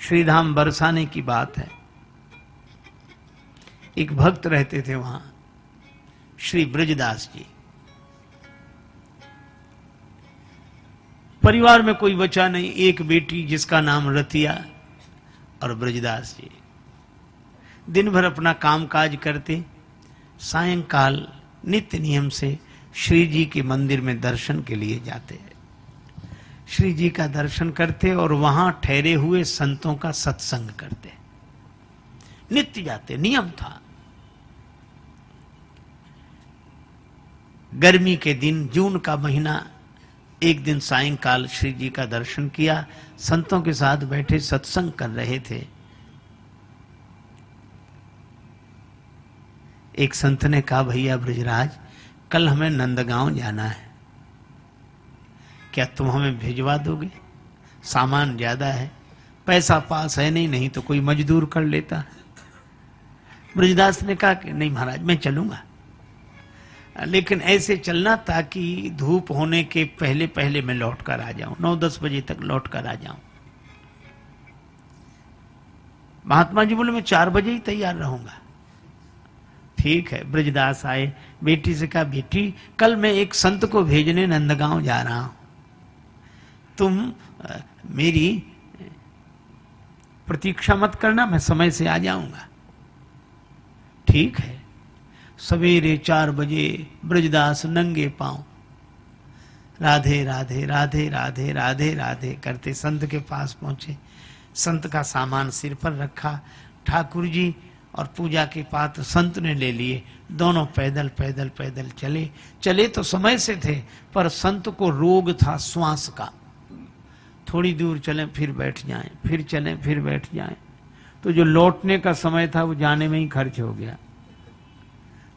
श्रीधाम बरसाने की बात है। एक भक्त रहते थे वहां, श्री ब्रजदास जी। परिवार में कोई बचा नहीं, एक बेटी जिसका नाम रतिया और ब्रजदास जी। दिन भर अपना कामकाज करते, सायंकाल नित्य नियम से श्री जी के मंदिर में दर्शन के लिए जाते। श्री जी का दर्शन करते और वहां ठहरे हुए संतों का सत्संग करते। नित्य जाते, नियम था। गर्मी के दिन, जून का महीना, एक दिन सायंकाल श्री जी का दर्शन किया, संतों के साथ बैठे सत्संग कर रहे थे। एक संत ने कहा, भैया ब्रजराज, कल हमें नंदगांव जाना है, क्या तुम हमें भिजवा दोगे? सामान ज्यादा है, पैसा पास है नहीं तो कोई मजदूर कर लेता। ब्रजदास ने कहा कि नहीं महाराज, मैं चलूंगा, लेकिन ऐसे चलना ताकि धूप होने के पहले पहले मैं लौट कर आ जाऊं, 9-10 बजे तक लौट कर आ जाऊं। महात्मा जी बोले, मैं 4 बजे ही तैयार रहूंगा। ठीक है। ब्रजदास आए, बेटी से कहा, बेटी कल मैं एक संत को भेजने नंदगांव जा रहा हूं, तुम मेरी प्रतीक्षा मत करना, मैं समय से आ जाऊंगा। ठीक है। सवेरे 4 बजे ब्रजदास नंगे पांव राधे राधे राधे राधे राधे राधे करते संत के पास पहुंचे। संत का सामान सिर पर रखा, ठाकुर जी और पूजा के पात्र संत ने ले लिए। दोनों पैदल पैदल पैदल चले। चले तो समय से थे, पर संत को रोग था श्वास का। थोड़ी दूर चलें फिर बैठ जाएं, फिर चलें फिर बैठ जाएं, तो जो लौटने का समय था वो जाने में ही खर्च हो गया।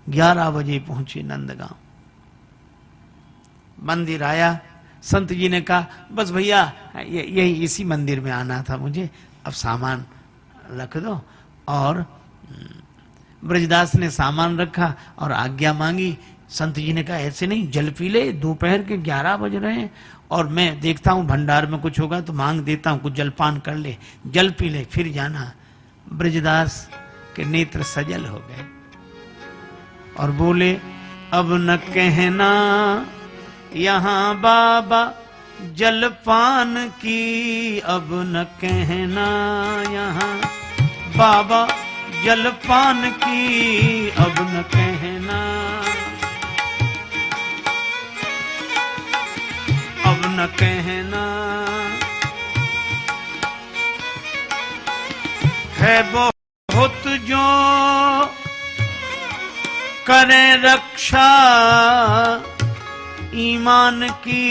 11 बजे पहुंचे नंदगांव। मंदिर आया, संत जी ने कहा, बस भैया यही इसी मंदिर में आना था मुझे, अब सामान रख दो। और ब्रजदास ने सामान रखा और आज्ञा मांगी। संत जी ने कहा, ऐसे नहीं, जल पी ले, दोपहर के 11 बज रहे हैं और मैं देखता हूं भंडार में कुछ होगा तो मांग देता हूं, कुछ जलपान कर ले, जल पी ले फिर जाना। ब्रजदास के नेत्र सजल हो गए और बोले, अब न कहना यहाँ बाबा जलपान की, अब न कहना यहाँ बाबा जलपान की, अब न कहना, अब न कहना। है बहुत जो करें रक्षा ईमान की,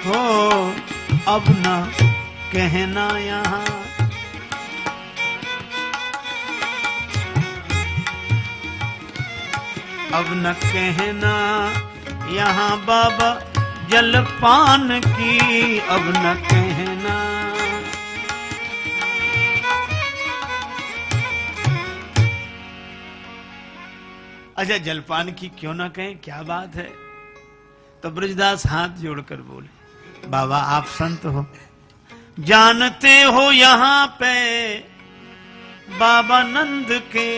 हो अब न कहना यहाँ, अब न कहना यहाँ बाबा जलपान की, अब न कहना। अच्छा, जलपान की क्यों ना कहें, क्या बात है? तो ब्रजदास हाथ जोड़कर बोले, बाबा आप संत हो, जानते हो यहाँ पे बाबा नंद के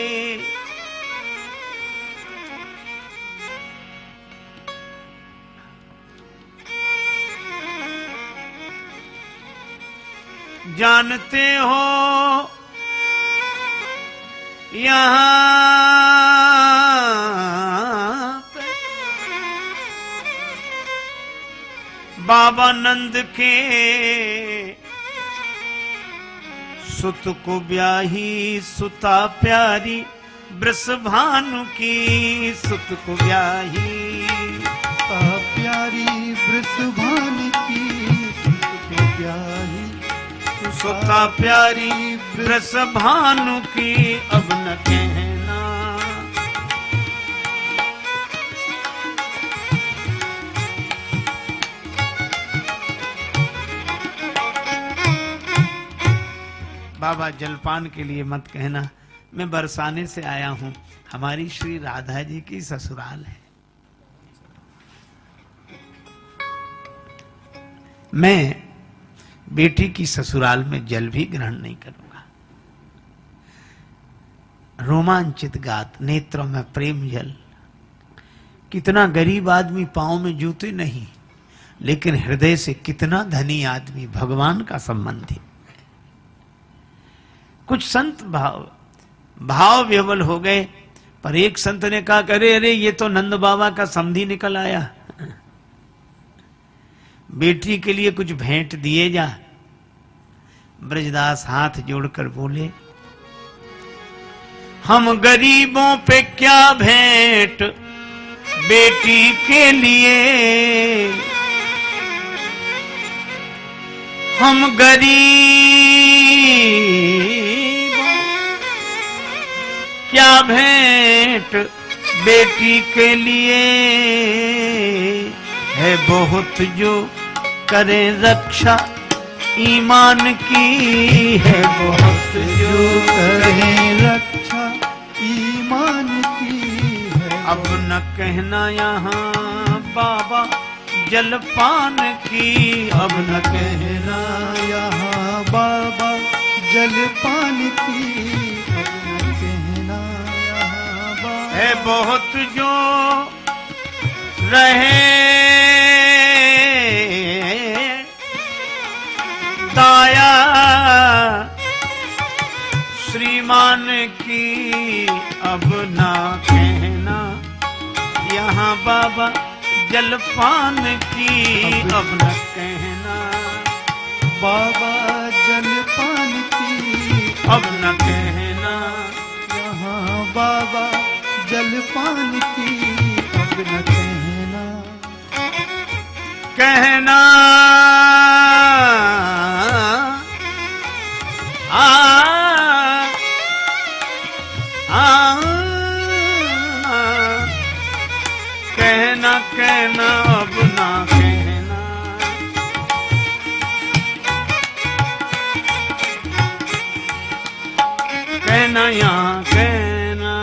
जानते हो यहाँ पे बाबा नंद के सुत को ब्याही सुता प्यारी वृषभानु की, सुत को ब्याही प्यारी वृषभानु की, सुत को ब्याही सुता प्यारी वृषभानु की, अब न कहना। बाबा जलपान के लिए मत कहना, मैं बरसाने से आया हूं, हमारी श्री राधा जी की ससुराल है। मैं बेटी की ससुराल में जल भी ग्रहण नहीं करूंगा। रोमांचित गात नेत्रों में प्रेम जल। कितना गरीब आदमी पांव में जूते नहीं, लेकिन हृदय से कितना धनी आदमी भगवान का संबंधी। कुछ संत भाव विह्वल हो गए, पर एक संत ने कहा अरे अरे ये तो नंद बाबा का समधी निकल आया, बेटी के लिए कुछ भेंट दिए जा। ब्रजदास हाथ जोड़कर बोले, हम गरीबों पे क्या भेंट बेटी के लिए, हम गरीब क्या भेंट बेटी के लिए, है बहुत जो करे रक्षा ईमान की, है बहुत जो करे रक्षा ईमान की है। अब न कहना यहाँ बाबा जलपान की, अब न कहना यहाँ बाबा जलपान की, अब न कहना यहाँ बाबा। है बहुत जो रहे दाया श्रीमान की, अब ना कहना यहाँ बाबा जलपान की, अब न कहना बाबा जलपान की, अब न कहना यहाँ बाबा जलपान की, अब न कहना कहना कहना कहना अब ना कहना, कहना यहाँ कहना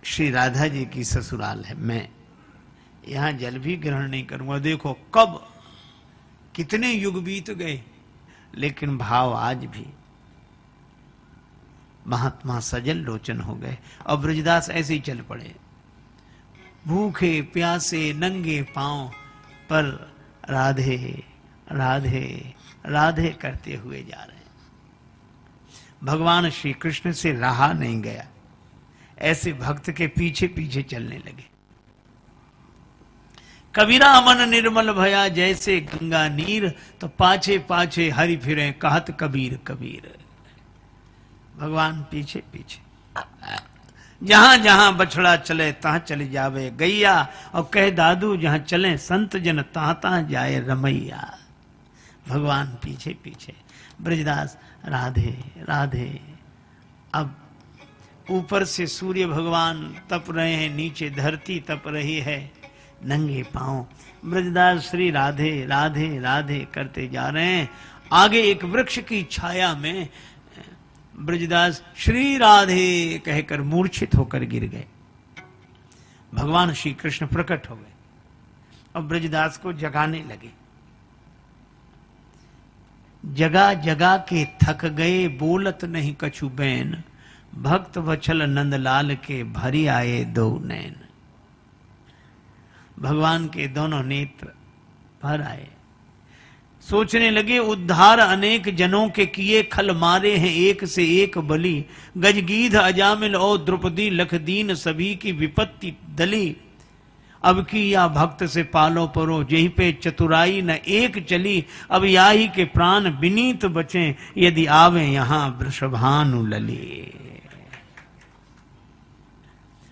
श्री राधा जी की ससुराल है, मैं यहां जल भी ग्रहण नहीं करूंगा। देखो कब कितने युग बीत गए, लेकिन भाव आज भी महात्मा सजल लोचन हो गए। और ब्रजदास ऐसे ही चल पड़े, भूखे प्यासे नंगे पांव पर राधे राधे राधे करते हुए जा रहे हैं। भगवान श्री कृष्ण से रहा नहीं गया, ऐसे भक्त के पीछे पीछे चलने लगे। कबीरा मन निर्मल भया जैसे गंगा नीर, तो पाछे पाछे हरि फिरे कहत कबीर कबीर। भगवान पीछे पीछे, जहां जहां बछड़ा चले तहां चले जावे गैया, और कह दादू जहां चले संत जन तहां तहां जाए रमैया। भगवान पीछे पीछे, ब्रजदास राधे राधे। अब ऊपर से सूर्य भगवान तप रहे हैं, नीचे धरती तप रही है, नंगे पांव ब्रजदास श्री राधे राधे राधे करते जा रहे हैं। आगे एक वृक्ष की छाया में ब्रजदास श्री राधे कहकर मूर्छित होकर गिर गए। भगवान श्री कृष्ण प्रकट हो गए और ब्रजदास को जगाने लगे। जगा जगा के थक गए बोलत नहीं कछु बैन, भक्त वछल नंदलाल के भरी आए दो नैन। भगवान के दोनों नेत्र भर आए। सोचने लगे उद्धार अनेक जनों के किए, खल मारे हैं एक से एक बलि। गजगीध अजामिल और द्रौपदी लखदीन सभी की विपत्ति दली। अब की या भक्त से पालो परो, जही पे चतुराई न एक चली। अब याही के प्राण विनीत बचे, यदि आवे यहां वृषभानु लली।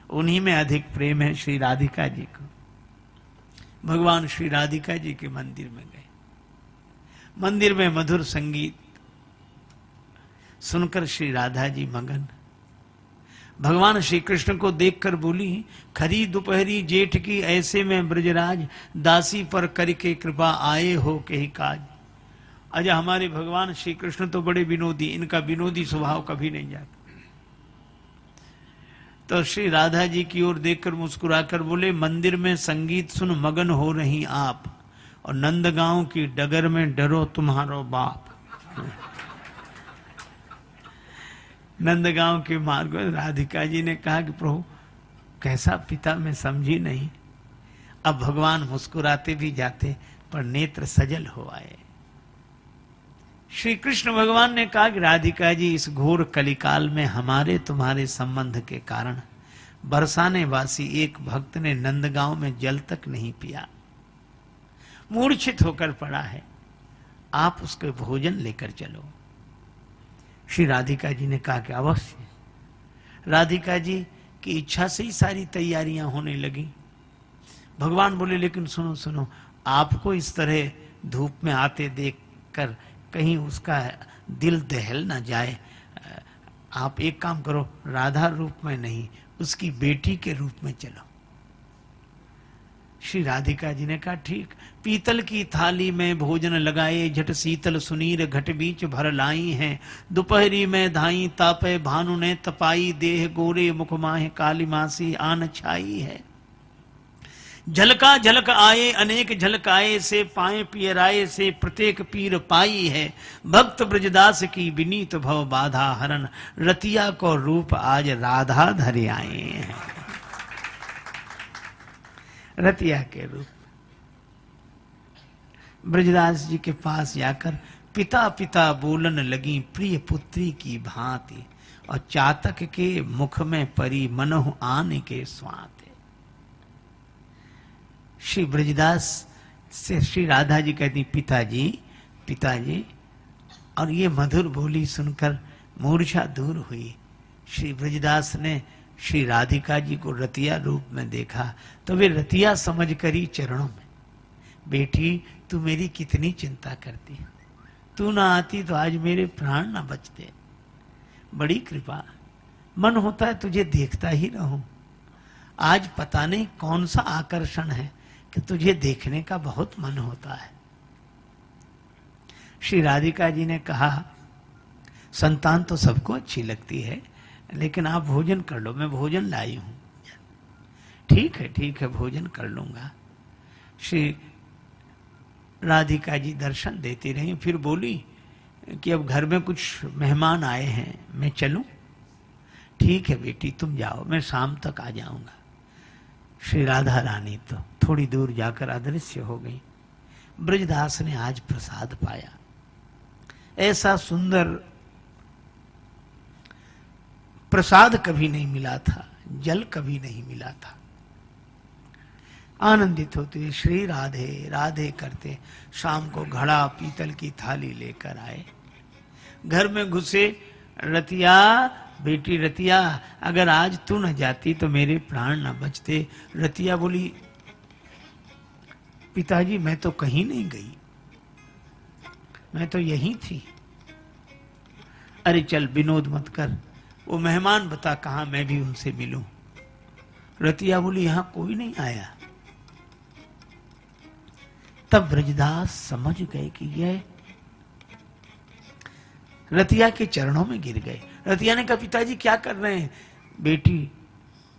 उन्हीं में अधिक प्रेम है श्री राधिका जी को। भगवान श्री राधिका जी के मंदिर में गए। मंदिर में मधुर संगीत सुनकर श्री राधा जी मगन। भगवान श्री कृष्ण को देखकर बोली, खरी दोपहरी जेठ की ऐसे में ब्रजराज, दासी पर करके कृपा आए हो कही काज। आज हमारे भगवान श्री कृष्ण तो बड़े विनोदी, इनका विनोदी स्वभाव कभी नहीं जाता। तो श्री राधा जी की ओर देखकर मुस्कुराकर बोले, मंदिर में संगीत सुन मगन हो रही आप, और नंदगांव की डगर में डरो तुम्हारो बाप। नंदगांव के मार्ग में राधिका जी ने कहा कि प्रभु कैसा पिता मैं समझी नहीं। अब भगवान मुस्कुराते भी जाते पर नेत्र सजल हो आए। श्री कृष्ण भगवान ने कहा कि राधिका जी, इस घोर कलिकाल में हमारे तुम्हारे संबंध के कारण बरसाने वासी एक भक्त ने नंदगांव में जल तक नहीं पिया, मूर्छित होकर पड़ा है, आप उसके भोजन लेकर चलो। श्री राधिका जी ने कहा कि अवश्य। राधिका जी की इच्छा से ही सारी तैयारियां होने लगी। भगवान बोले, लेकिन सुनो सुनो, आपको इस तरह धूप में आते देखकर कहीं उसका दिल दहल ना जाए, आप एक काम करो, राधा रूप में नहीं उसकी बेटी के रूप में चलो। श्री राधिका जी ने कहा ठीक। पीतल की थाली में भोजन लगाए, झट शीतल सुनीर घट बीच भर लाई हैं, दोपहरी में धाई तापे भानु ने तपाई, देह गोरे मुख माहे काली मासी आन छाई है। झलका झलक आए अनेक झलकाए, से पाए पियराए से प्रत्येक पीर पाई है, भक्त ब्रजदास की विनीत भव बाधा हरण, रतिया को रूप आज राधा धरे आए हैं। रतिया के रूप ब्रजदास जी के पास जाकर पिता पिता बोलन लगी, प्रिय पुत्री की भांति, और चातक के मुख में परी मनहु आने के स्वाते। श्री ब्रजदास से श्री राधा जी कहती, पिताजी पिताजी, और ये मधुर बोली सुनकर मूर्छा दूर हुई। श्री ब्रजदास ने श्री राधिका जी को रतिया रूप में देखा तो वे रतिया समझ करी चरणों में, बेटी तू मेरी कितनी चिंता करती, तू ना आती तो आज मेरे प्राण ना बचते, बड़ी कृपा, मन होता है तुझे देखता ही रहूं, आज पता नहीं कौन सा आकर्षण है कि तुझे देखने का बहुत मन होता है। श्री राधिका जी ने कहा, संतान तो सबको अच्छी लगती है, लेकिन आप भोजन कर लो, मैं भोजन लाई हूं। ठीक है भोजन कर लूंगा। श्री राधिका जी दर्शन देती रही, फिर बोली कि अब घर में कुछ मेहमान आए हैं, मैं चलूं? ठीक है बेटी तुम जाओ, मैं शाम तक आ जाऊंगा। श्री राधा रानी तो थोड़ी दूर जाकर अदृश्य हो गई। ब्रजदास ने आज प्रसाद पाया, ऐसा सुंदर प्रसाद कभी नहीं मिला था, जल कभी नहीं मिला था। आनंदित होते श्री राधे राधे करते शाम को घड़ा पीतल की थाली लेकर आए, घर में घुसे। रतिया बेटी रतिया, अगर आज तू न जाती तो मेरे प्राण न बचते। रतिया बोली, पिताजी मैं तो कहीं नहीं गई, मैं तो यहीं थी। अरे चल विनोद मत कर, वो मेहमान बता कहां, मैं भी उनसे मिलूं। रतिया बोली, यहां कोई नहीं आया। तब ब्रजदास समझ गए कि यह रतिया के चरणों में गिर गए। रतिया ने कहा, पिताजी क्या कर रहे हैं? बेटी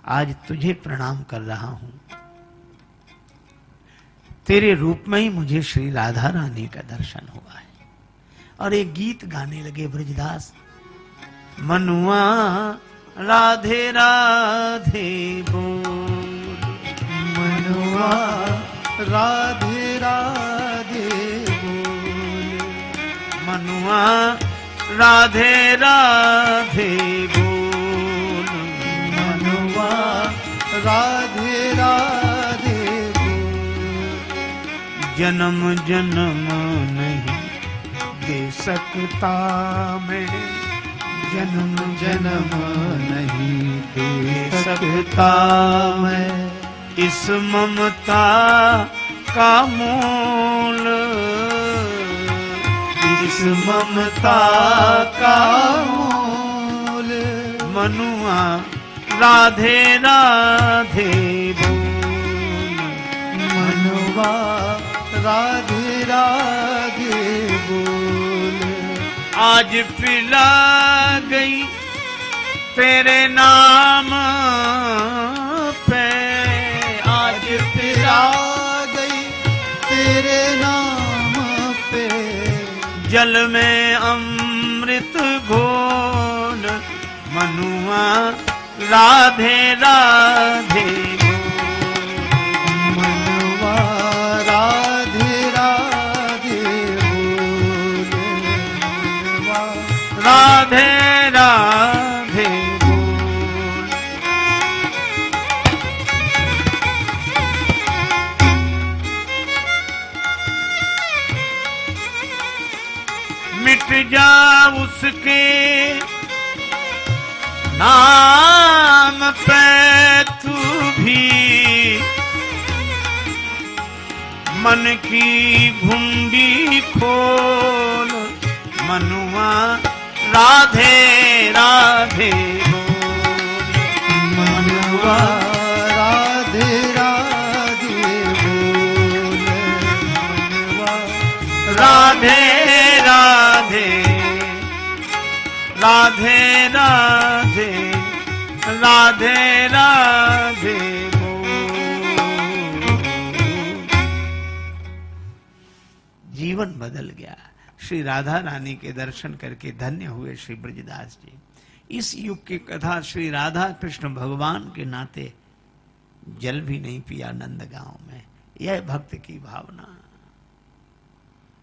आज तुझे प्रणाम कर रहा हूं, तेरे रूप में ही मुझे श्री राधा रानी का दर्शन हुआ है। और एक गीत गाने लगे ब्रजदास, मनुआ राधे राधे बोल, मनुआ राधे राधे बोल, मनुआ राधे राधे बोल, मनुआ राधे राधे बोल, जन्म जन्म नहीं दे सकता मैं, जन्म जन्म नहीं दे सकता मैं, इस ममता का मोल, इस ममता का मोल, मनुआ राधे राधे बोल, मनुआ राधे राधे बोल, आज पिला गई तेरे नाम पे आज फिरा गई तेरे नाम पे, जल में अमृत घोल मनुआ राधे राधे मनवा राधे राधे बोले, मनवा राधे राधे बोल। मिट जा उसके नाम पे तू भी, मन की घुंडी खोल मनुआ राधे राधे बोल। मनवा राधे राधे बोले, मनवा राधे राधे राधे राधे राधे राधे बोल। जीवन बदल गया। श्री राधा रानी के दर्शन करके धन्य हुए श्री ब्रजदास जी। इस युग की कथा श्री राधा कृष्ण भगवान के नाते जल भी नहीं पिया नंद गांव में। यह भक्त की भावना।